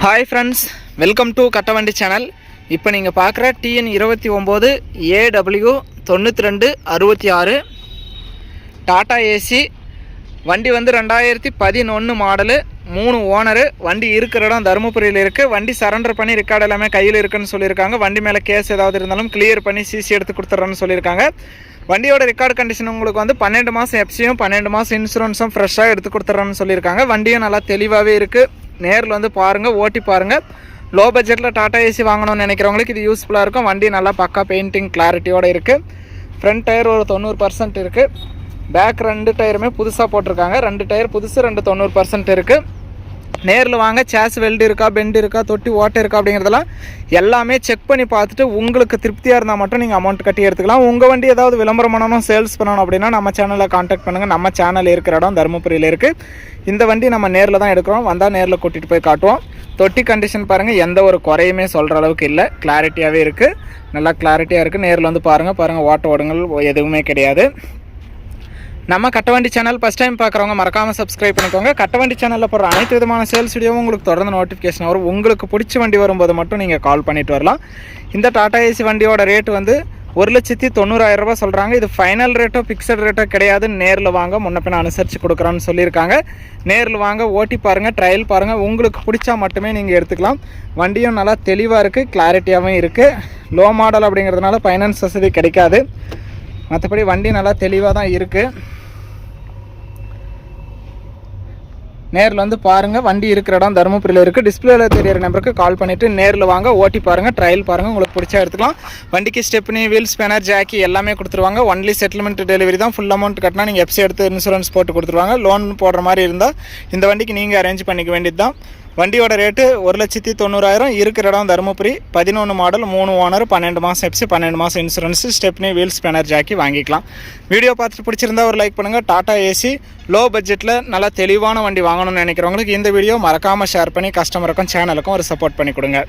Hi friends, welcome to Kattavandi channel. இப்போ நீங்கள் பார்க்குற TN 29 AW 9266 டாடா ஏசி வண்டி வந்து 2011 மாடலு, 3 ஓனரு. வண்டி இருக்கிற இடம் தருமபுரியில் இருக்குது. வண்டி சரண்டர் பண்ணி ரெக்கார்டு எல்லாமே கையில் இருக்குன்னு சொல்லியிருக்காங்க. வண்டி மேலே கேஸ் ஏதாவது இருந்தாலும் கிளியர் பண்ணி சிசி எடுத்து கொடுத்துட்றேன்னு சொல்லியிருக்காங்க. வண்டியோட ரெக்கார்டு கண்டிஷன் உங்களுக்கு வந்து 12 மாதம் எஃப்சியும் 12 மாதம் இன்சூரன்ஸும் ஃப்ரெஷ்ஷாக எடுத்து கொடுத்துட்றேன்னு சொல்லியிருக்காங்க. வண்டியும் நல்லா தெளிவாகவே இருக்குது. நேரில் வந்து பாருங்கள், ஓட்டி பாருங்கள். லோ பட்ஜெட்டில் டாடா ஏசி வாங்கணும்னு நினைக்கிறவங்களுக்கு இது யூஸ்ஃபுல்லாக இருக்கும். வண்டி நல்லா பக்கா பெயிண்டிங் கிளாரிட்டியோடு இருக்குது. ஃப்ரண்ட் டயர் ஒரு 90% இருக்குது. பேக் 2 டயருமே புதுசாக போட்டிருக்காங்க. 2 டயர் புதுசு, 2 90% இருக்குது. நேரில் வாங்க. சேஸ் வெல்டு இருக்கா, பெண்டு இருக்கா, தொட்டி ஓட்டை இருக்கா அப்படிங்கிறதெல்லாம் எல்லாமே செக் பண்ணி பார்த்துட்டு உங்களுக்கு திருப்தியாக இருந்தால் மட்டும் நீங்கள் அமௌண்ட் கட்டி எடுத்துக்கலாம். உங்கள் வண்டி ஏதாவது விளம்பரம் பண்ணணும், சேல்ஸ் பண்ணணும் அப்படின்னா நம்ம சேனலில் காண்டாக்ட் பண்ணுங்கள். நம்ம சேனல் இருக்கிற இடம் தருமபுரியில் இருக்குது. இந்த வண்டி நம்ம நேரில் தான் எடுக்கிறோம். வந்தால் நேரில் கூட்டிகிட்டு போய் காட்டுவோம். தொட்டி கண்டிஷன் பாருங்கள், எந்த ஒரு குறையுமே சொல்கிற அளவுக்கு இல்லை. கிளாரிட்டியாகவே இருக்குது, நல்லா கிளாரிட்டியாக இருக்குது. நேரில் வந்து பாருங்கள், ஓட்ட ஓடுங்கள் எதுவுமே கிடையாது. நம்ம கட்டவண்டி சேனல் ஃபஸ்ட் டைம் பார்க்குறவங்க மறக்காமல் சப்ஸ்கிரைப் பண்ணிக்கோங்க. கட்டவண்டி சேனலில் போடுற அனைத்து விதமான சேல்ஸ் வீடியோவும் உங்களுக்கு தொடர்ந்து நோட்டிஃபிகேஷன் வரும். உங்களுக்கு பிடிச்ச வண்டி வரும்போது மட்டும் நீங்கள் கால் பண்ணிட்டு வரலாம். இந்த டாடா ஏசி வண்டியோட ரேட்டு வந்து 1,90,000 ரூபா சொல்கிறாங்க. இது ஃபைனல் ரேட்டோ ஃபிக்ஸட் ரேட்டோ கிடையாது. நேரில் வாங்க, முன்ன பின்ன அனுசரித்து கொடுக்குறான்னு சொல்லியிருக்காங்க. நேரில் வாங்க, ஓட்டி பாருங்கள், ட்ரையல் பாருங்கள். உங்களுக்கு பிடிச்சா மட்டுமே நீங்கள் எடுத்துக்கலாம். வண்டியும் நல்லா தெளிவாக இருக்குது, கிளாரிட்டியாகவும் இருக்குது. லோ மாடல் அப்படிங்கிறதுனால ஃபைனான்ஸ் வசதி கிடைக்காது. மற்றபடி வண்டி நல்லா தெளிவாக தான் இருக்குது. நேரில் வந்து பாருங்கள். வண்டி இருக்கிற இடம் தருமபுரியில் இருக்குது. டிஸ்பிளேயில் தெரியிற நம்பருக்கு கால் பண்ணிவிட்டு நேரில் வாங்க, ஓட்டி பாருங்கள், ட்ரையல் பாருங்கள். உங்களுக்கு பிடிச்சா எடுத்துக்கலாம். வண்டிக்கு ஸ்டெப்னி, வீல் ஸ்பேனர், ஜாக்கி எல்லாமே கொடுத்துருவாங்க. ஒன்லி செட்டில்மெண்ட் டெலிவரி தான். ஃபுல் அமௌண்ட் கட்டினா நீங்கள் எஃப்சி எடுத்து இன்சூரன்ஸ் போட்டு கொடுத்துருவாங்க. லோன் போடுற மாதிரி இருந்தால் இந்த வண்டிக்கு நீங்கள் அரேஞ்ச் பண்ணிக்க வேண்டியது தான். வண்டியோட ரேட்டு 1,90,000. இருக்கிற இடம் தருமபுரி. 11 மாடல், 3 ஓனர், 12 மாதம் எஃப்சி, 12 மாதம் insurance, stepney, wheel spanner, jack வாங்கிக்கலாம். வீடியோ பார்த்துட்டு பிடிச்சிருந்தா ஒரு லைக் பண்ணுங்கள். டாடா ஏசி லோ பட்ஜெட்டில் நல்லா தெளிவான வண்டி வாங்கணும்னு நினைக்கிறவங்களுக்கு இந்த வீடியோ மறக்காமல் ஷேர் பண்ணி கஸ்டமருக்கும் சேனலுக்கும் ஒரு சப்போர்ட் பண்ணி கொடுங்க.